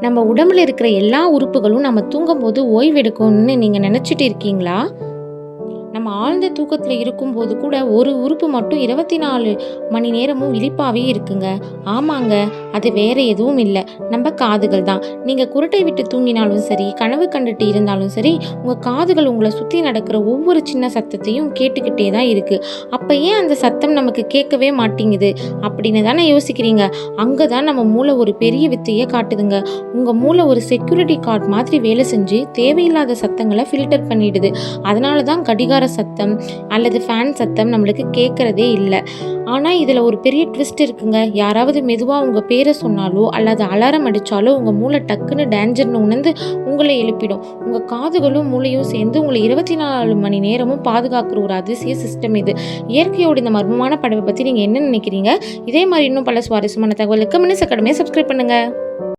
நம்ம உடம்புல இருக்கிற எல்லா உறுப்புகளும் நம்ம தூங்கும்போது ஓய்வெடுக்கும்னு நீங்க நினைச்சிட்டு இருக்கீங்களா? நம்ம ஆழ்ந்த தூக்கத்துல இருக்கும்போது கூட ஒரு உறுப்பு மட்டும் 24 மணி நேரமும் விழிப்பாவே இருக்குங்க. ஆமாங்க. அது வேற எதுவும் இல்ல. நம்ம காதுகள் தான். நீங்க குறட்டை விட்டு தூங்கினாலும் சரி, கனவு கண்டுட்டு இருந்தாலும் சரி, உங்க காதுகள் உங்கள சுத்தி நடக்கிற ஒவ்வொரு சின்ன சத்தத்தையும் கேட்டுக்கிட்டே தான் இருக்கு. அப்ப ஏன் அந்த சத்தம் நமக்கு கேட்கவே மாட்டேங்குது? அப்படின்னு தானே யோசிக்கிறீங்க. அங்க தான் நம்ம மூளை ஒரு பெரிய வித்தைய காட்டுதுங்க. உங்க மூளை ஒரு செக்யூரிட்டி கார்ட் மாதிரி வேலை செஞ்சு தேவையில்லாத சத்தங்கள ஃபில்டர் பண்ணிடுது. அதனால தான் கடிகார சத்தம் அல்லது ஃபேன் சத்தம் நம்மளுக்கு கேட்கறதே இல்ல. ஆனா இதுல ஒரு பெரிய ட்விஸ்ட் இருக்குங்க. யாராவது மெதுவா உங்க பேரை சொன்னாலோ அல்லது அலாரம் அடிச்சாலோ உங்க மூளை டக்குன்னு டேஞ்சர்னு உணர்ந்து உங்களை எழுப்பிடும். உங்க காதுகளும் மூளையும் சேர்ந்து உங்களை 24 மணி நேரமும் பாதுகாக்கிற ஒரு அதிசய சிஸ்டம் இது. இயற்கையோட இந்த மர்மமான படைப்பை பத்தி நீங்க என்ன நினைக்கிறீங்க? இதே மாதிரி இன்னும் பல சுவாரஸ்யமான தகவலுக்கு மினிஸ் அகாடமியை சப்ஸ்கிரைப் பண்ணுங்க.